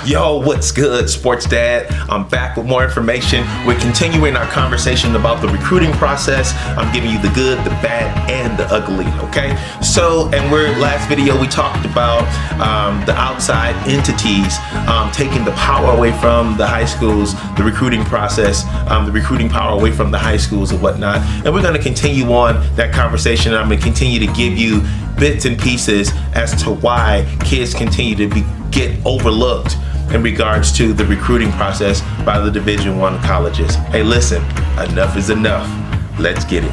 Yo, what's good, Sports Dad? I'm back with more information. We're continuing our conversation about the recruiting process. I'm giving you the good, the bad, and the ugly, okay? So, last video we talked about the outside entities taking the power away from the high schools, the recruiting process, the recruiting power away from the high schools and whatnot. And we're gonna continue on that conversation. I'm gonna continue to give you bits and pieces as to why kids continue to get overlooked in regards to the recruiting process by the Division I colleges. Hey, listen, enough is enough. Let's get it.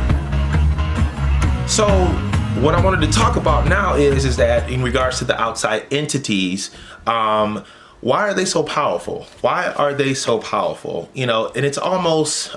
So what I wanted to talk about now is that in regards to the outside entities, why are they so powerful? Why are they so powerful? You know, and it's almost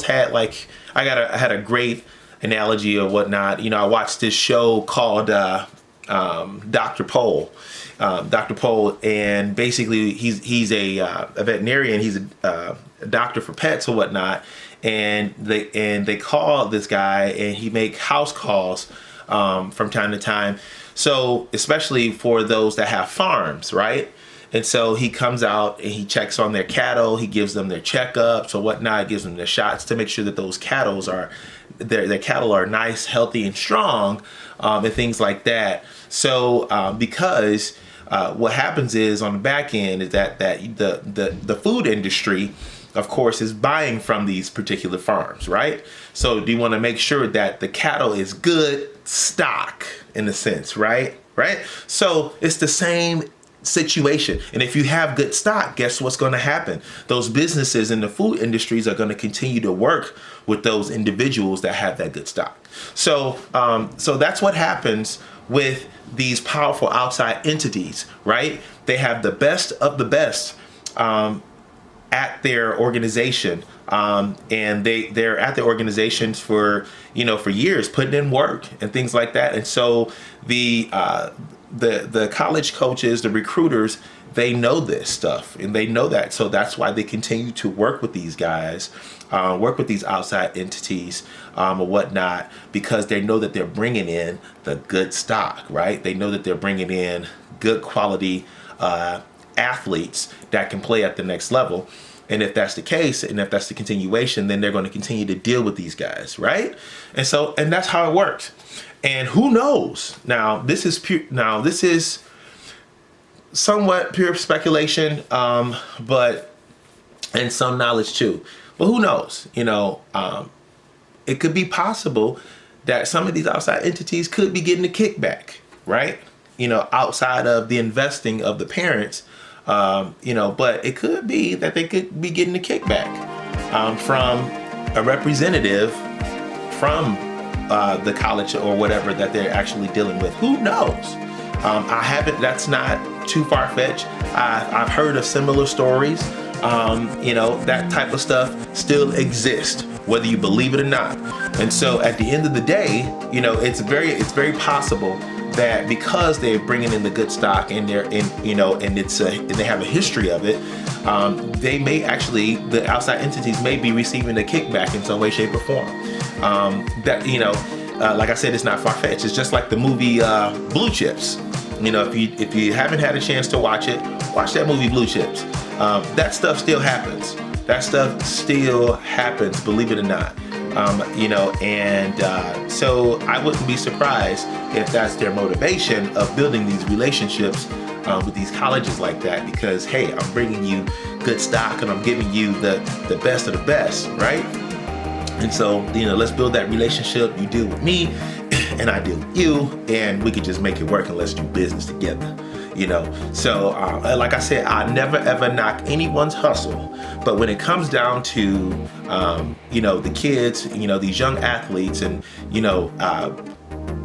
had like, I had a great analogy or whatnot. You know, I watched this show called Dr. Pol. Dr. Pol, and basically he's a veterinarian. He's a doctor for pets or whatnot, and they call this guy, and he make house calls from time to time. So especially for those that have farms, right? And so he comes out and he checks on their cattle. He gives them their checkups or whatnot. Gives them their shots to make sure that those cattle are their cattle are nice, healthy, and strong, and things like that. So because what happens is on the back end is that the food industry, of course, is buying from these particular farms, right? So do you want to make sure that the cattle is good stock in a sense, right? Right? So it's the same situation. And if you have good stock, guess what's going to happen? Those businesses in the food industries are going to continue to work with those individuals that have that good stock. So so that's what happens with these powerful outside entities, right? They have the best of the best at their organization, and they're at their organizations for years, putting in work and things like that. And so the college coaches, the recruiters, they know this stuff and they know that. So that's why they continue to work with these guys, work with these outside entities or whatnot, because they know that they're bringing in the good stock, right? They know that they're bringing in good quality athletes that can play at the next level. And if that's the case, and if that's the continuation, then they're going to continue to deal with these guys, right? And that's how it works. And who knows? Now, this is somewhat pure speculation, but and some knowledge too. But who knows? It could be possible that some of these outside entities could be getting a kickback, right? Outside of the investing of the parents, but it could be that they could be getting a kickback from a representative from the college or whatever that they're actually dealing with. Who knows? That's not too far-fetched. I've heard of similar stories. That type of stuff still exists, whether you believe it or not. And so at the end of the day, it's very possible that because they're bringing in the good stock and they're in, and they have a history of it, the outside entities may be receiving a kickback in some way, shape, or form. Like I said, it's not far-fetched. It's just like the movie Blue Chips. If you haven't had a chance to watch it, watch that movie Blue Chips. That stuff still happens. Believe it or not. So I wouldn't be surprised if that's their motivation of building these relationships with these colleges like that, because hey, I'm bringing you good stock and I'm giving you the best of the best, right? And so, let's build that relationship. You deal with me and I deal with you, and we could just make it work, and let's do business together. So like I said, I never ever knock anyone's hustle, but when it comes down to the kids, these young athletes, and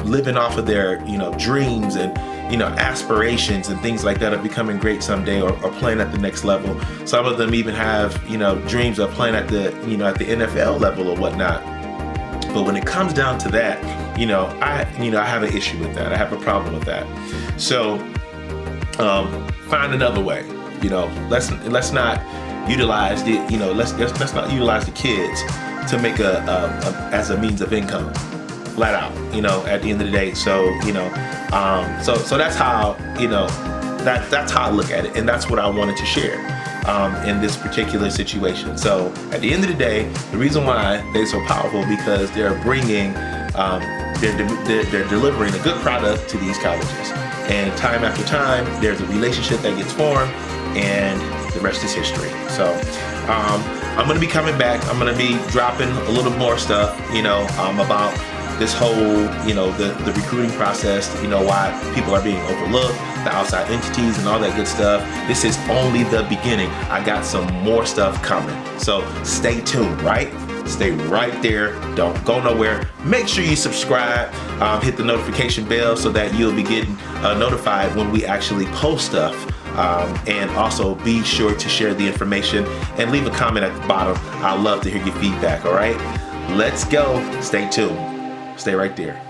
living off of their dreams and aspirations and things like that of becoming great someday, or playing at the next level. Some of them even have dreams of playing at the at the NFL level or whatnot. But when it comes down to that, I have an issue with that. I have a problem with that. So find another way. Let's not utilize let's not utilize the kids to make as a means of income, flat out. At the end of the day. So so that's how that's how I look at it, and that's what I wanted to share in this particular situation. So at the end of the day, the reason why they're so powerful because they're bringing, they're delivering a good product to these colleges, and time after time, there's a relationship that gets formed, and the rest is history. So I'm gonna be coming back. I'm gonna be dropping a little more stuff, about this whole, the recruiting process, why people are being overlooked, the outside entities and all that good stuff. This is only the beginning. I got some more stuff coming. So stay tuned, right? Stay right there. Don't go nowhere. Make sure you subscribe, hit the notification bell so that you'll be getting notified when we actually post stuff. And also be sure to share the information and leave a comment at the bottom. I'd love to hear your feedback, all right? Let's go. Stay tuned. Stay right there.